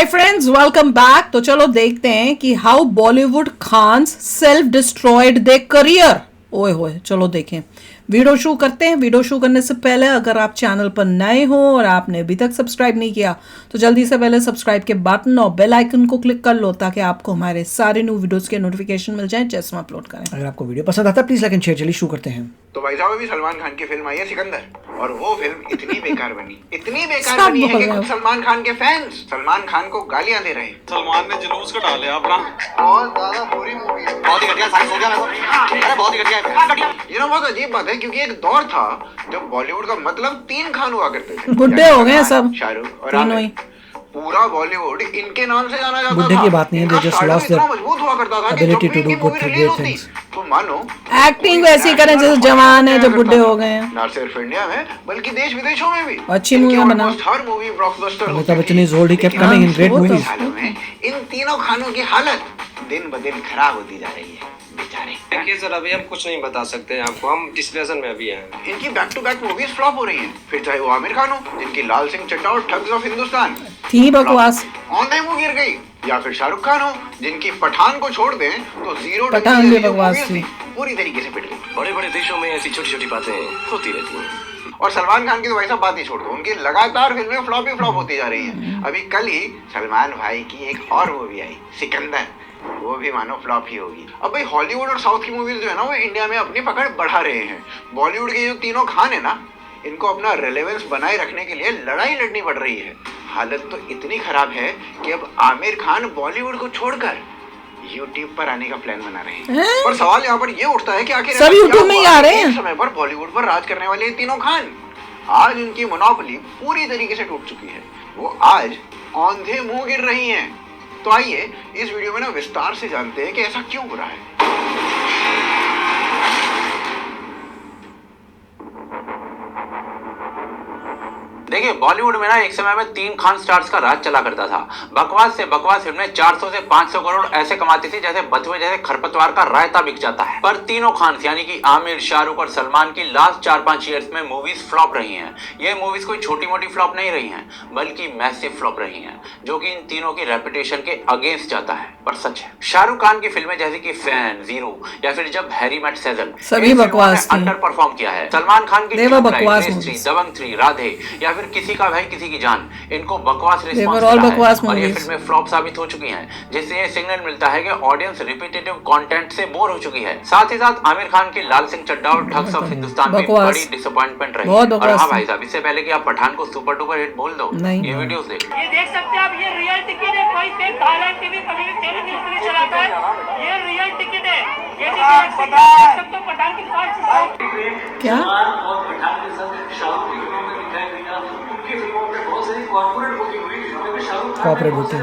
Hi friends, welcome back. तो चलो देखते हैं कि how Bollywood Khans self destroyed their career. ओए होए, चलो देखें। वीडियो शुरू करते हैं। वीडियो शुरू करने से पहले अगर आप चैनल पर नए हो और आपने अभी तक सब्सक्राइब नहीं किया तो जल्दी से पहले सब्सक्राइब के बटन और बेल आइकन को क्लिक कर लो ताकि आपको हमारे सारे न्यू वीडियोस के नोटिफिकेशन मिल जाएं जैसे हम अपलोड करें। अगर आपको वीडियो पसंद आता है प्लीज लाइक एंड शेयर। चलिए शुरू करते हैं। तो भाई साहब अभी सलमान खान की फिल्म आई है सिकंदर, और वो फिल्म इतनी बेकार बनी है कि कुछ सलमान खान के फैंस सलमान खान को गालियां दे रहे हैं। सलमान ने जुलूस कटा लिया अपना। बहुत ज्यादा बुरी मूवी है, बहुत ही घटिया साइंस हो गया। अरे बहुत ही घटिया। ये ना बहुत अजीब बात है क्योंकि एक दौर था जब बॉलीवुड का मतलब 3 खान हुआ करते थे। बुड्ढे हो गए सब, शाहरुख और आमिर। पूरा बॉलीवुड इनके नाम से जाना जाता था। बुड्ढे की बात नहीं है, they just lost their मजबूत हुआ करता था कि ability जब to भी do good movie great release होती things। तो मानो एक्टिंग वैसी करें जैसे जवान है जब बुड्ढे हो गए हैं। ना सिर्फ इंडिया में बल्कि देश विदेशों में भी अच्छी मूवियां बनाओ। हर movie blockbuster. Amitabh Bachchan is old, he kept coming in great movies. इन तीनों खानों की हालत दिन ब दिन खराब होती जा रही है बेचारे। देखिए सर, अभी हम कुछ नहीं बता सकते हैं आपको, हम डिस्कशन में अभी हैं। इनकी back to back movies flop हो रही हैं, फिर चाहे वो आमिर खान हो जिनकी लाल सिंह चड्ढा और ठग्स ऑफ हिंदुस्तान थी बकवास, ऑनलाइन मुंह गिर गई, या फिर शाहरुख खान हो जिनकी पठान को छोड़ दें तो जीरो पठान भी बकवास थी, पूरी तरीके से पिट गई। बड़े बड़े देशों में ऐसी छोटी छोटी बातें होती रहती हैं। और सलमान खान की तो वैसा बात ही छोड़ दो, उनकी लगातार फिल्में फ्लॉप ही फ्लॉप होती जा रही हैं। अभी कल ही सलमान भाई की एक और मूवी आई सिकंदर, वो भी मानो फ्लॉप ही होगी। अब भाई हॉलीवुड और साउथ की मूवीज जो है ना वो इंडिया में अपनी पकड़ बढ़ा रहे हैं। बॉलीवुड के जो तीनों खान है ना, इनको अपना रेलेवेंस बनाए रखने के लिए लड़ाई लड़नी पड़ रही है। हालत तो इतनी खराब है कि अब आमिर खान बॉलीवुड को छोड़कर यूट्यूब पर आने का प्लान बना रहे हैं। पर सवाल यहाँ पर ये उठता है कि आखिर सब यूट्यूब में ही आ रहे हैं। समय पर बॉलीवुड पर राज करने वाले तीनों खान आज उनकी मोनोपोली पूरी तरीके से टूट चुकी है। वो आज औंधे मुंह गिर रही हैं। तो आइए इस वीडियो में ना विस्तार से जानते हैं कि ऐसा क्यों हो रहा है। देखिए, बॉलीवुड में ना एक समय में 3 खान स्टार्स का राज चला करता था। बकवास से बकवास फिल्में 400 से 500 करोड़ ऐसे कमाती थी जैसे बथुए जैसे खरपतवार का रायता बिक जाता है। पर तीनों खान यानी कि आमिर, शाहरुख और सलमान की लास्ट 4-5 ईयर्स में मूवीज फ्लॉप रही हैं। ये मूवीज कोई छोटी मोटी फ्लॉप नहीं रही हैं, बल्कि मैसिव फ्लॉप रही हैं, जो कि इन तीनों की रेपुटेशन के अगेंस्ट जाता है। पर सच है, शाहरुख खान की फिल्में जैसे कि फैन, जीरो या फिर जब हैरी मेट सेजल सभी बकवास थी, अंडर परफॉर्म किया है। सलमान खान की दबंग 3, राधे या फिर किसी का भाई किसी की जान, इनको बकवास रिस्पांस मिला है और ये फिल्में फ्लॉप साबित हो चुकी हैं, जिससे ये सिग्नल मिलता है कि ऑडियंस रिपीटेटिव कंटेंट से बोर हो चुकी है। साथ ही साथ आमिर खान की लाल सिंह चड्ढा और ठग्स ऑफ हिंदुस्तान भी बड़ी डिसअपॉइंटमेंट रही। और हाँ भाई साहब, इससे पहले कि आप पठान को सुपर डुपर हिट बोल दो, ये वीडियोस देखो। ये देख सकते हैं आप, ये रियल टिकट है। कोई से थाईलैंड टीवी कभी भी टेलीविजन नहीं चलाता है, ये रियल टिकट है। ये टिकट देख सकते हो पठान की क्या कॉर्पोरेट बुकिंग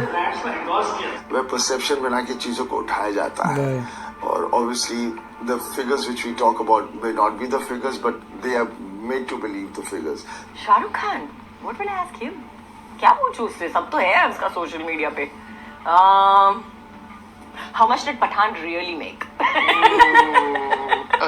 वह परसेप्शन बना के चीजों को उठाया जाता है। और obviously the figures which we talk about may not be the figures but they are made to believe the figures. Shahrukh Khan, what will I ask him? क्या पूछूं उससे? सब तो है उसका सोशल मीडिया पे। How much did Pathaan really make?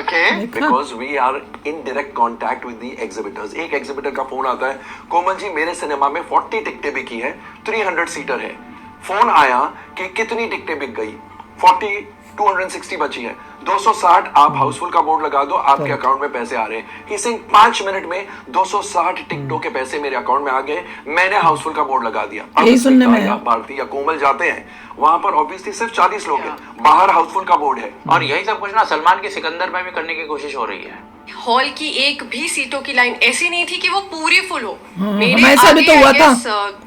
Okay. Because we are in direct contact with the exhibitors. एक exhibitor का फोन आता है, कोमल जी मेरे सिनेमा में 40 टिकटें बिकी हैं, 300 सीटर है। फोन आया कि कितनी टिकटें बिक गई? 40, 260 बची है। 260 आप हाउसफुल का बोर्ड लगा दो, आपके अकाउंट में पैसे आ रहे हैं। He's saying 5 मिनट में 260 टिकटों के पैसे मेरे अकाउंट में आ गए, मैंने हाउसफुल का बोर्ड लगा दिया। यही सुनने में भारती या कोमल जाते हैं, वहां पर ऑब्वियसली सिर्फ 40 लोग हैं, बाहर हाउसफुल का बोर्ड है। और यही सब कुछ ना सलमान की सिकंदर में भी करने की कोशिश हो रही है। हॉल की एक भी सीटों की लाइन ऐसी नहीं थी कि वो पूरी फुल हो। हमारे साथ भी तो हुआ था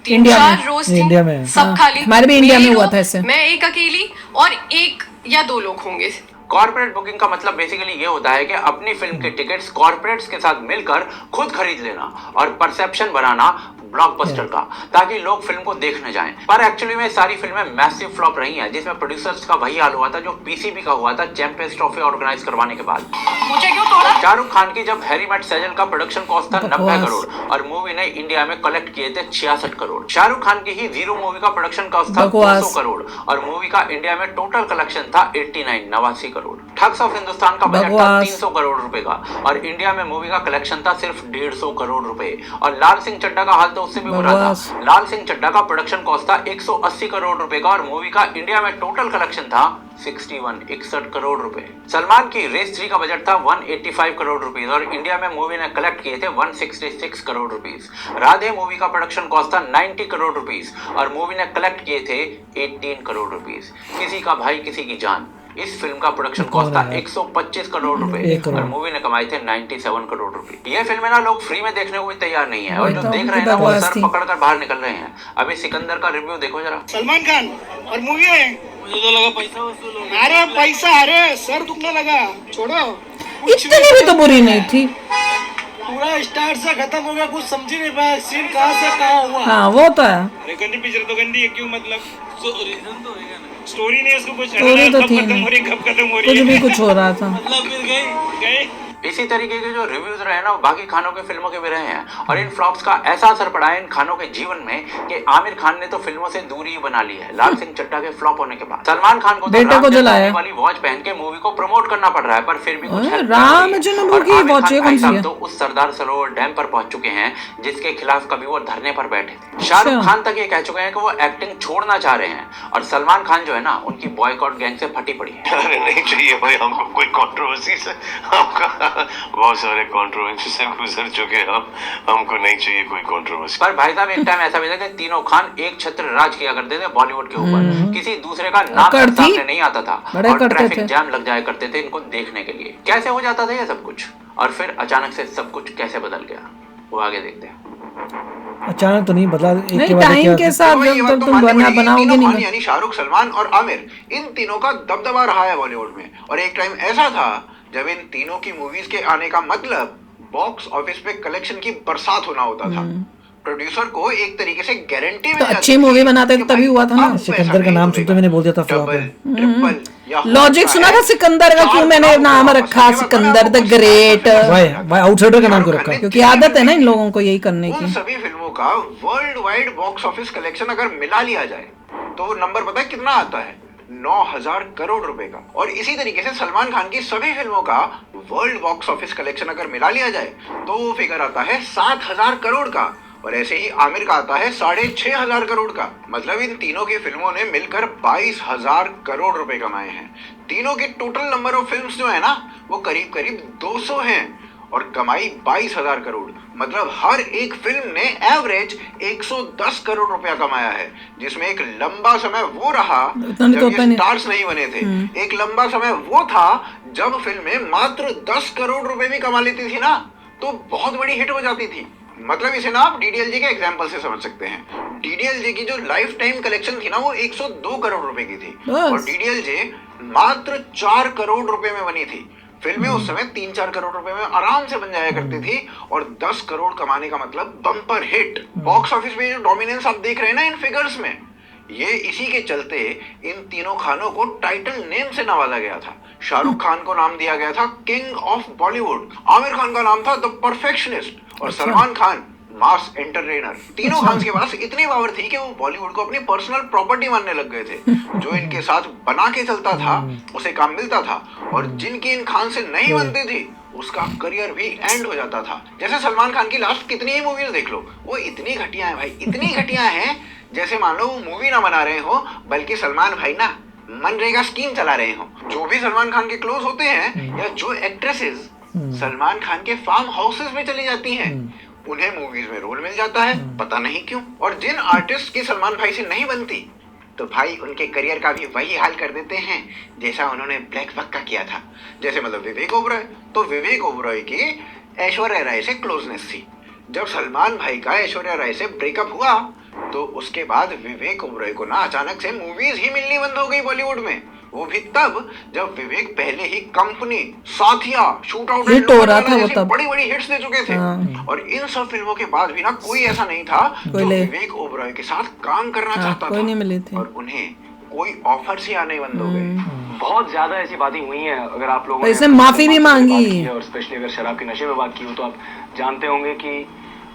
इंडिया में, सब खाली। हमारे भी इंडिया में हुआ था ऐसे। मैं एक अकेली और 1 या 2 लोग होंगे। कॉर्पोरेट बुकिंग का मतलब बेसिकली ये होता है कि अपनी फिल्म के टिकट्स कॉर्पोरेट्स के साथ मिलकर खुद खरीद लेना और परसेप्शन बनाना ब्लॉकबस्टर का, ताकि लोग फिल्म को देखने जाएं। पर एक्चुअली में सारी फिल्में मैसिव फ्लॉप रही हैं, जिसमें प्रोड्यूसर्स का वही हाल हुआ था जो पीसीबी का हुआ था चैंपियंस ट्रॉफी ऑर्गेनाइज करवाने के बाद। मुझे क्यों तोड़ा? शाहरुख खान की जब हैरी मेट सेजल का प्रोडक्शन कॉस्ट था 90 करोड़ और मूवी ने इंडिया में कलेक्ट किए थे 66 करोड़। शाहरुख खान की ही जीरो मूवी का प्रोडक्शन कॉस्ट था 200 करोड़ और मूवी का इंडिया में टोटल कलेक्शन था 89 करोड़। ठग्स ऑफ हिंदुस्तान का बजट था 300 करोड़ रुपए का और इंडिया में मूवी का कलेक्शन था सिर्फ 150 करोड़ रुपए। और लाल सिंह चड्ढा का हाल तो उससे भी बुरा था। लाल सिंह चड्ढा का प्रोडक्शन कॉस्ट था 180 करोड़ रुपए का और मूवी का इंडिया में टोटल कलेक्शन था 61 करोड़ रुपए। सलमान की रेस 3 का बजट था 185 करोड़ रुपीस और इंडिया में मूवी ने कलेक्ट किए थे 166 करोड़ रुपीस। राधे मूवी का प्रोडक्शन कॉस्ट था 90 करोड़ रुपीस और मूवी ने कलेक्ट किए थे 18 करोड़ रुपीस। किसी का भाई किसी की जान इस फिल्म का प्रोडक्शन कॉस्ट था 125 करोड़ रुपए और मूवी ने कमाए थे 97 करोड़ रुपए। ये फिल्में ना लोग फ्री में देखने को भी तैयार नहीं है और जो देख रहे हैं ना वो सर पकड़कर बाहर निकल रहे हैं। अभी सिकंदर का रिव्यू देखो जरा। सलमान खान और मूवी है, मुझे तो लगा पैसा वसूल हो गया। अरे पैसा, अरे सर दुखने लगा, छोड़ो। इतनी भी तो बुरी नहीं थी। पूरा स्टार्ट से खत्म हो गया, कुछ समझ ही नहीं पाया सीन कहाँ से कहाँ हुआ। हाँ वो तो है। अरे गंदी पिक्चर तो गंदी है, क्यों मतलब रीजन तो होगा ना, स्टोरी नहीं है उसको कुछ। स्टोरी तो थी खत्म हो रही, कब खत्म हो रही है, कुछ भी कुछ हो रहा था। मतलब फिर गए। इसी तरीके के जो रिव्यूज रहे ना बाकी खानों के फिल्मों के भी रहे हैं और इन फ्लॉप्स का ऐसा असर पड़ा है इन खानों के जीवन में कि आमिर खान ने तो फिल्मों से दूरी बना ली है लाल सिंह चड्ढा के फ्लॉप होने के बाद। सलमान खान को बेटे को जलाया वाली वॉच पहन के मूवी को प्रमोट करना पड़ रहा है पर फिर भी कुछ राम जन्मभूमि की वॉच है कौन सी है? तो उस सरदार सरोवर डैम पर पहुंच चुके हैं जिसके खिलाफ कभी वो धरने पर बैठे थे। शाहरुख खान तक ये कह चुके हैं कि वो एक्टिंग छोड़ना चाह रहे हैं और सलमान खान जो है ना उनकी बॉयकॉट गैंग से फटी पड़ी है। अरे नहीं चाहिए भाई हमको कोई कंट्रोवर्सी से, बहुत सारे कंट्रोवर्सी से गुजर चुके हम, हमको नहीं चाहिए कोई कंट्रोवर्सी। पर भाई साहब एक टाइम ऐसा भी था कि तीनों खान एक छत्र राज किया करते थे बॉलीवुड के ऊपर, किसी दूसरे का नाम सामने नहीं आता था और ट्रैफिक जैम लग जाया करते थे इनको देखने के लिए। कैसे हो जाता था ये सब कुछ और फिर अचानक से सब कुछ कैसे बदल गया वो आगे देखते हैं। अचानक तो नहीं बदला, एक के बाद टाइम के साथ जब तुम बनाओगे नहीं। यानी शाहरुख, सलमान और आमिर इन तीनों का दबदबा रहा है बॉलीवुड में और एक टाइम ऐसा था जब इन तीनों की मूवीज के आने का मतलब बॉक्स ऑफिस पे कलेक्शन की बरसात होना होता था। प्रोड्यूसर को एक तरीके से गारंटी मिल जाती अच्छी मूवी बनाते तभी हुआ था ना। सिकंदर का नाम सुनते मैंने बोल दिया था फ्लॉप है। ट्रिपल लॉजिक सुना था सिकंदर का, क्यों मैंने नाम रखा सिकंदर द ग्रेट। भाई आउटसाइडर का नाम क्यों रखा? क्योंकि आदत है ना इन लोगों को यही करने की। उन सभी फिल्मों का world wide box office collection अगर मिला लिया जाए तो वो नंबर पता है कितना आता है? 9,000 करोड़ रुपए का। और इसी तरीके से सलमान खान की सभी फिल्मों का वर्ल्ड बॉक्स ऑफिस कलेक्शन अगर मिला लिया जाए तो वो फिगर आता है 7,000 करोड़ का और ऐसे ही आमिर का आता है 6,500 करोड़ का। मतलब इन तीनों की फिल्मों ने मिलकर 22,000 करोड़ रुपए कमाए हैं। तीनों के टोटल नंबर ऑफ फिल्म्स जो है ना वो करीब करीब 200 हैं और कमाई 22,000 करोड़। मतलब हर एक फिल्म ने एवरेज 110 करोड़ रुपया कमाया है, जिसमें एक लंबा समय वो रहा जब ये स्टार्स नहीं बने थे। एक लंबा समय वो था जब फिल्में मात्र 10 करोड़ रुपए भी कमा लेती थी ना तो बहुत बड़ी हिट हो जाती थी। मतलब इसे ना आप डीडीएलजे के एग्जांपल से समझ सकते हैं। डीडीएलजे की जो लाइफ टाइम कलेक्शन थी ना वो 102 करोड़ रुपए की थी और डीडीएलजे मात्र 4 करोड़ रुपए में बनी थी। फिल्में उस समय 3-4 करोड़ रुपए में आराम से बन जाया करती थी और 10 करोड़ कमाने का मतलब बम्पर हिट। बॉक्स ऑफिस में जो डोमिनेंस आप देख रहे हैं ना इन फिगर्स में, ये इसी के चलते इन तीनों खानों को टाइटल नेम से नवाजा गया था। शाहरुख खान को नाम दिया गया था किंग ऑफ बॉलीवुड, आमिर खान का नाम था द परफेक्शनिस्ट और सलमान खान मास एंटरटेनर। तीनों खान के पास इतनी पावर थी कि वो बॉलीवुड को अपनी पर्सनल प्रॉपर्टी मानने लग गए थे। जो इनके साथ बना के चलता था उसे काम मिलता था और जिनकी इन खान से नहीं बनती थी उसका करियर भी एंड हो जाता था। जैसे सलमान खान की लास्ट कितनी ही मूवीज देख लो, वो इतनी घटिया है भाई, इतनी घटिया है जैसे मान लो वो मूवी ना बना रहे हो बल्कि सलमान भाई ना मनरेगा स्कीम चला रहे हो। जो भी सलमान खान के क्लोज होते हैं या जो एक्ट्रेसेस सलमान खान के फार्म हाउसेस में चली जाती हैं उन्हें मूवीज में रोल मिल जाता है, पता नहीं क्यों। और जिन आर्टिस्ट की सलमान भाई से नहीं बनती तो भाई उनके करियर का भी वही हाल कर देते हैं जैसा उन्होंने ब्लैक बक का किया था। जैसे मतलब विवेक ओबरॉय, तो विवेक ओबरॉय की ऐश्वर्या राय से क्लोजनेस थी। जब सलमान भाई का ऐश्वर्या राय से ब्रेकअप हुआ तो उसके बाद विवेक ओबरॉय को ना अचानक से मूवीज ही मिलनी बंद हो गई बॉलीवुड में। वो भी तब जब विवेक पहले ही कंपनी, साथिया, शूट आउट हिट हो रहा था, वो तब बड़ी बड़ी हिट्स दे चुके थे। और इन सब फिल्मों के बाद भी ना कोई ऐसा नहीं था जो विवेक ओबरॉय के साथ काम करना चाहता था, नहीं मिले थे और उन्हें कोई ऑफर से आने बंद हो गए। बहुत ज्यादा ऐसी बातें हुई हैं। अगर आप लोगों ने इसने माफी भी मांगी और स्पेशली अगर शराब के नशे में बात की हो तो आप जानते होंगे कि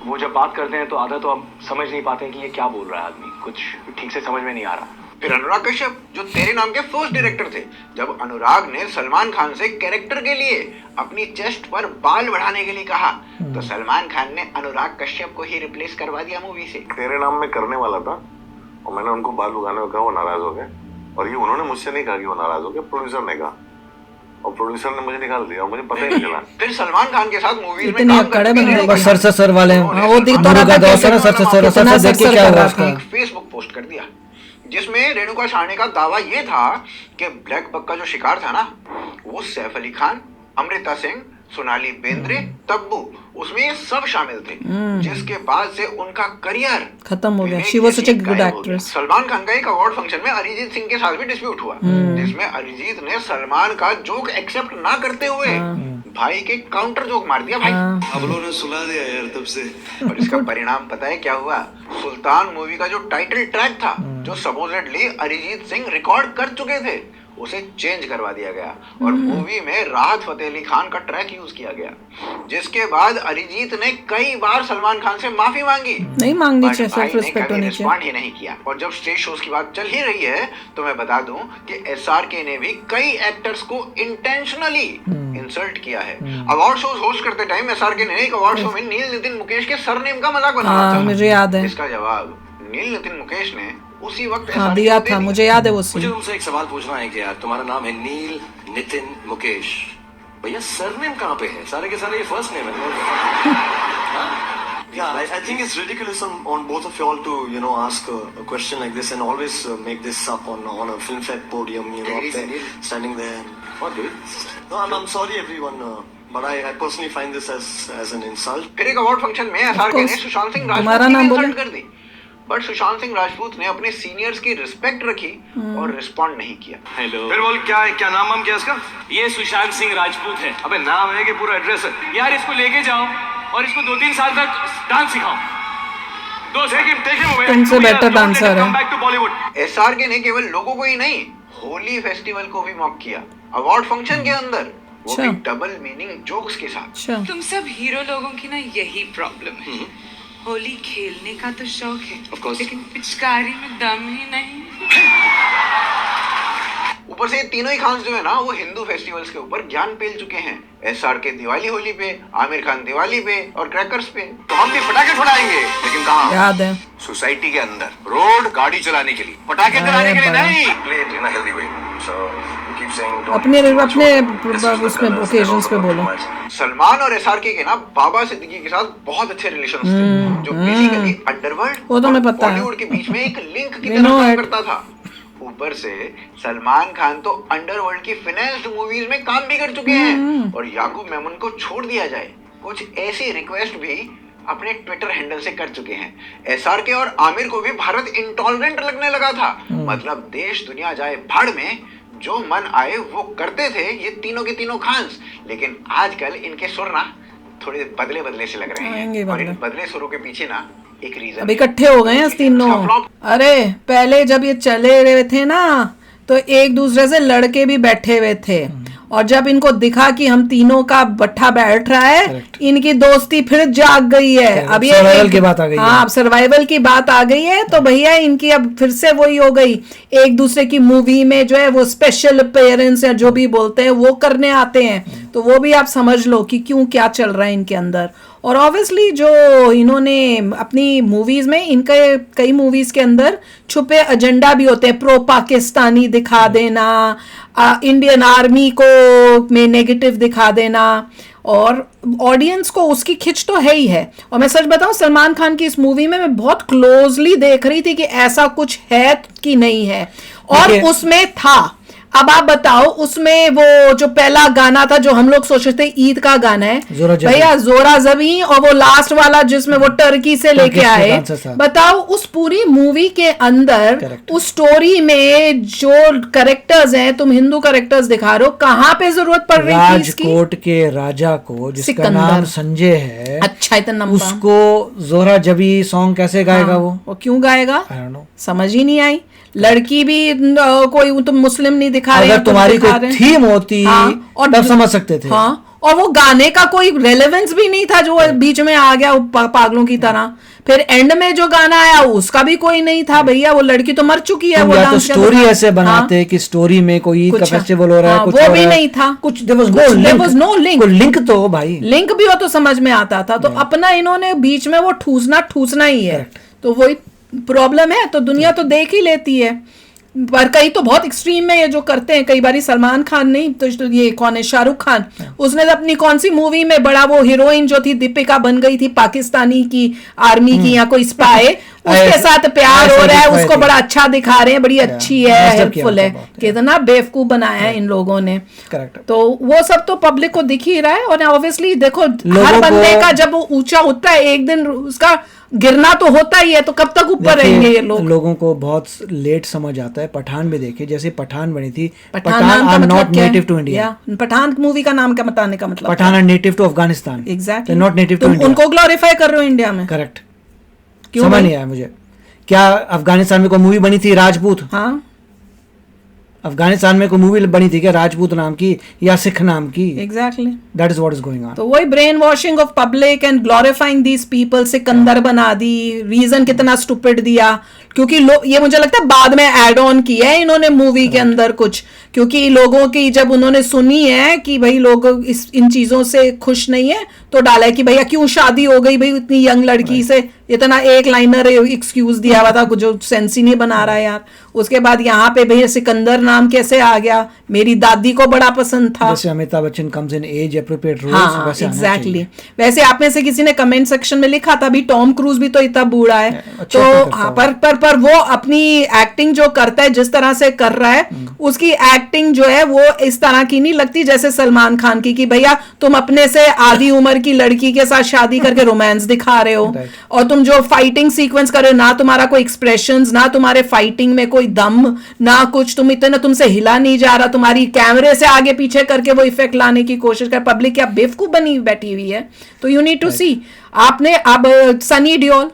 वो जब बात करते हैं तो आधा तो आप समझ नहीं पाते हैं कि ये क्या बोल रहा है आदमी, कुछ ठीक से समझ में नहीं आ रहा। फिर अनुराग कश्यप जो तेरे नाम के फर्स्ट डायरेक्टर थे, जब अनुराग ने सलमान खान से कैरेक्टर के लिए अपनी चेस्ट पर बाल बढ़ाने के लिए कहा, तो सलमान खान ने अनुराग कश्यप को ही रिप्लेस करवा दिया मूवी से। तेरे नाम में करने वाला था और मैंने उनको बाल उगाने में कहा, वो नाराज हो गए। और ये उन्होंने मुझसे नहीं कहा कि वो नाराज हो गए, प्रोड्यूसर ने कहा, और प्रोड्यूसर ने मुझे निकाल दिया और मुझे पता ही नहीं चला। फिर सलमान खान के साथ मूवीज में इतने काम अकड़े करने बंदे के बस सर सर वाले हैं। हाँ, वो दिख तो रहा था अनुराग कैसे दौसा ना सर कितना देख के क्या सर हुआ कर उसका। रहा एक फेसबुक पोस्ट कर दिया जिसमें रेणुका साहनी का दावा ये था कि ब्लैक बक का जो शिकार था ना, वो सैफ अली खान, अमृता सिंह, सोनाली बेंद्रे, तब्बू, उसमें ये सब शामिल थे, जिसके बाद से उनका करियर खत्म हो गया। She was such a good actress. Salman Khan का एक अवार्ड फंक्शन में अरिजीत सिंह के साथ भी डिस्प्यूट हुआ, जिसमें अरिजीत ने सलमान का जोक एक्सेप्ट ना करते हुए भाई के काउंटर जोक मार दिया। भाई अब लोगों ने सुला दिया यार तब से। और इसका परिणाम पता है क्या हुआ? सुल्तान मूवी का जो टाइटल ट्रैक था, जो सपोजिटली अरिजीत सिंह रिकॉर्ड कर चुके थे, उसे चेंज करवा दिया गया और मूवी में राहत फतेह अली खान का ट्रैक यूज किया गया, जिसके बाद अरिजीत ने कई बार सलमान खान से माफी मांगी। नहीं मांगनी बट चाहिए, भाई सेल्फ ने रिस्पेक्ट कभी होनी चाहिए। रिस्पॉन्ड ही नहीं किया। और जब स्टेज शोज की बात चल ही रही है तो मैं बता दूं कि एसआरके ने भी कई एक्टर्स को इंटेंशनली इंसल्ट किया है। अवार्ड शोज होस्ट करते टाइम एसआरके ने एक अवार्ड शो में नील नितिन मुकेश के सरनेम का मजाक बनाया था। मुझे याद है। इसका जवाब नील नितिन मुकेश ने उसी वक्त हाँ दिया था, मुझे याद है वो मुझे सीन। तुमसे एक सवाल पूछना है कि यार तुम्हारा नाम है नील नितिन मुकेश, भैया सरनेम कहाँ पे है? सारे के सारे ये फर्स्ट नेम है। Yeah, I think it's ridiculous on both of you all to, you know, ask a question like this and always make this up on a film fed podium, you know, up there, standing there. What, dude? No, I'm sorry everyone, but I personally find this as an insult. फिर एक award function में SRK ने सुशांत सिंह राजपूत की insult कर दी, but Sushant Singh Rajput ने अपने seniors की respect रखी और रिस्पॉन्ड नहीं किया। हेलो, फिर बोल क्या है, क्या नाम क्या इसका? ये सुशांत सिंह राजपूत है। अबे नाम है कि पूरा एड्रेस है? यार इसको लेके जाओ और इसको 2-3 साल तक डांस सिखाओ। तुमसे बेटर डांसर है। एसआरके ने केवल लोगों को ही नहीं, होली फेस्टिवल को भी मॉक किया अवार्ड फंक्शन के अंदर, वो भी डबल मीनिंग जोक्स के साथ। तुम सब हीरो लोगों की ना यही प्रॉब्लम है। होली खेलने का तो शौक है, लेकिन पिचकारी में दम ही नहीं। ऊपर से ये तीनों ही खान जो है ना, वो हिंदू फेस्टिवल्स के ऊपर ज्ञान पेल चुके हैं। एसआरके दिवाली होली पे, आमिर खान दिवाली पे और क्रैकर्स पे। तो हम भी पटाखे छुड़ाएंगे, लेकिन कहाँ? याद है सोसाइटी के अंदर, रोड गाड़ी चलाने के लिए, पटाखे चलाने के लिए नहीं। Play it in a healthy way, so keep saying अपने उसमें ओकेजन्स पे बोलो। सलमान और एसआरके के ना बाबा सिद्दीकी के साथ बहुत अच्छे रिलेशंस थे, जो बेसिकली अंडरवर्ल्ड वो तो मैं पता है, बॉलीवुड के बीच में एक लिंक की तरह काम करता था। ऊपर से सलमान खान तो अंडरवर्ल्ड की फाइनेंस्ड मूवीज में काम भी कर चुके हैं, और याकूब मेमन को छोड़ दिया जाए, कुछ ऐसी रिक्वेस्ट भी अपने ट्विटर हैंडल से कर चुके हैं। एसआरके और आमिर को भी भारत इंटॉलरेंट लगने लगा था, मतलब देश दुनिया जाए भाड़ में, जो मन आए वो करते थे ये तीनों के तीनों खान्स। लेकिन आजकल इनके सुर ना थोड़े बदले बदले से लग रहे हैं, और इन बदले सुरों के पीछे ना एक रीजन। अब इकट्ठे हो गए हैं तीनों। अरे पहले जब ये चले रहे थे ना, तो एक दूसरे से लड़के भी बैठे हुए थे, और जब इनको दिखा कि हम तीनों का बट्ठा बैठ रहा है, इनकी दोस्ती फिर जाग गई है। अब ये सर्वाइवल की बात आ गई है। हाँ, अब सर्वाइवल की बात आ गई है, तो भैया इनकी अब फिर से वही हो गई। एक दूसरे की मूवी में जो है वो स्पेशल अपीयरेंस या जो भी बोलते हैं वो करने आते हैं, तो वो भी आप समझ लो कि क्यों क्या चल रहा है इनके अंदर। और ऑब्वियसली जो इन्होंने अपनी मूवीज में, इनके कई मूवीज के अंदर छुपे एजेंडा भी होते हैं, प्रो पाकिस्तानी दिखा देना, इंडियन आर्मी को में नेगेटिव दिखा देना, और ऑडियंस को उसकी खिंच तो है ही है। और मैं सच बताऊं, सलमान खान की इस मूवी में मैं बहुत क्लोजली देख रही थी कि ऐसा कुछ है कि नहीं है, और उसमें था। अब आप बताओ, उसमें वो जो पहला गाना था जो हम लोग सोचते थे ईद का गाना है भैया, जोरा जबी, और वो लास्ट वाला जिसमें वो टर्की से लेके आए, बताओ उस पूरी मूवी के अंदर उस स्टोरी में जो कैरेक्टर्स हैं, तुम हिंदू कैरेक्टर्स दिखा रहे हो, कहाँ पे जरूरत पड़ रही थी इसकी? राजकोट के राजा को, जिसका नाम संजय है, अच्छा इतना लंबा, उसको जोरा जबी सॉन्ग कैसे गाएगा? वो क्यों गाएगा समझ ही नहीं आई। लड़की भी कोई तुम मुस्लिम नहीं दिखा रहे, अगर तुम्हारी कोई थीम होती और तब समझ सकते थे। हाँ, और वो गाने का कोई रेलेवेंस भी नहीं था जो बीच में आ गया पागलों की तरह। फिर एंड में जो गाना आया उसका भी कोई नहीं था भैया, वो लड़की तो मर चुकी है। वो तो स्टोरी ऐसे बनाते कि स्टोरी में कोई ईद का फेस्टिवल हो रहा है, कुछ वो भी नहीं था, कुछ देयर वाज नो लिंक तो भाई लिंक भी हो तो समझ में आता था। तो अपना इन्होंने बीच में वो ठूसना ही है, तो वही प्रॉब्लम है। तो दुनिया तो देख ही लेती है, पर कई तो बहुत एक्सट्रीम में ये जो करते हैं। कई बारी सलमान खान नहीं तो ये कौन है, शाहरुख खान, उसने अपनी कौन सी मूवी में बड़ा वो हीरोइन जो थी दीपिका बन गई थी पाकिस्तानी की आर्मी की या कोई स्पाई, उसके साथ प्यार हो रहा है, उसको बड़ा अच्छा दिखा रहे हैं, बड़ी अच्छी है, हेल्पफुल है। कितना बेवकूफ बनाया है इन लोगों ने। तो वो सब तो पब्लिक को दिख ही रहा है। और ऑब्वियसली देखो हर बंदे का जब वो ऊंचा उठता है एक दिन उसका गिरना तो होता ही है, तो कब तक ऊपर रहेंगे ये लोग। लोगों को बहुत लेट समझ आता है। पठान भी देखिए, जैसे पठान बनी थी, Pathan are not native to India. Pathan movie का नाम क्या बताने का मतलब? Pathan are native to Afghanistan. Exactly, not native to India. उनको ग्लोरीफाई कर रहे हो इंडिया में। करेक्ट, समझ नहीं आया मुझे। क्या अफगानिस्तान में कोई मूवी बनी थी राजपूत? हाँ, अफगानिस्तान में कोई मूवी बनी थी क्या राजपूत नाम की या सिख नाम की? Exactly, that is what is going on. तो वही brain washing of public and glorifying these people. Sikandar बना दी, रीजन कितना स्टूपिड दिया, क्योंकि ये मुझे लगता है बाद में ऐड ऑन किया है इन्होंने मूवी के अंदर कुछ, क्योंकि लोगों की जब उन्होंने सुनी है कि भाई लोग इन चीजों से खुश नहीं है, तो डाला है कि भैया क्यों शादी हो गई भाई इतनी यंग लड़की से, इतना एक लाइनर एक्सक्यूज दिया हुआ था जो सेंस ही नहीं बना रहा है यार। उसके बाद यहाँ पे भैया सिकंदर नाम कैसे आ गया, मेरी दादी को बड़ा पसंद था। जैसे Amitabh Bachchan comes in as appropriate roles, हाँ, वैसे एग्जैक्टली। वैसे आप में से किसी ने कमेंट सेक्शन में लिखा था अभी टॉम क्रूज भी तो इतना बूढ़ा है, तो हाँ, पर वो अपनी एक्टिंग जो करता है जिस तरह से कर रहा है, उसकी एक्टिंग जो है वो इस तरह की नहीं लगती जैसे सलमान खान की, कि भैया तुम अपने से आधी उम्र की लड़की के साथ शादी करके रोमांस दिखा रहे हो, और तुम जो फाइटिंग सीक्वेंस कर रहे हो ना तुम्हारा कोई एक्सप्रेशंस, ना तुम्हारे फाइटिंग में कोई दम, ना कुछ, तुम इतना तुमसे हिला नहीं जा रहा, तुम्हारी कैमरे से आगे पीछे करके वो इफेक्ट लाने की कोशिश कर। पब्लिक क्या बेवकूफ बनी बैठी हुई है। तो यू नीड टू सी। आपने अब सनी डियोल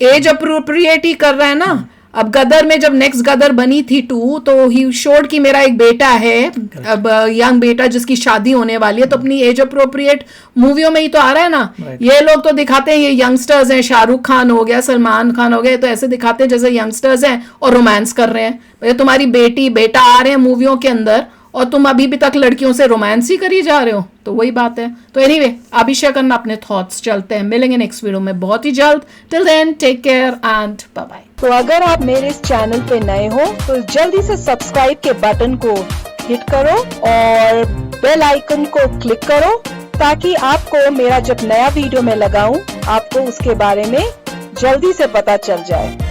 एज अप्रोप्रिएट ही कर रहा है ना। अब गदर में जब नेक्स्ट गदर बनी थी 2, तो ही शोड कि मेरा एक बेटा है, अब यंग बेटा जिसकी शादी होने वाली है, तो अपनी एज अप्रोप्रिएट मूवियों में ही तो आ रहा है ना। ये लोग तो दिखाते हैं ये यंगस्टर्स हैं, शाहरुख खान हो गया, सलमान खान हो गया, तो ऐसे दिखाते हैं जैसे यंगस्टर्स हैं और रोमांस कर रहे हैं। भैया तुम्हारी बेटी बेटा आ रहे हैं मूवियों के अंदर और तुम अभी भी तक लड़कियों से रोमांस ही करी जा रहे हो, तो वही बात है। तो एनीवे, आप भी शेयर करना अपने थॉट्स। चलते हैं, मिलेंगे नेक्स्ट वीडियो में बहुत ही जल्द। Till then take care and bye bye. तो अगर आप मेरे इस चैनल पे नए हो तो जल्दी से सब्सक्राइब के बटन को हिट करो और बेल आइकन को क्लिक करो, ताकि आपको मेरा जब नया वीडियो मैं लगाऊं आपको उसके बारे में जल्दी से पता चल जाए।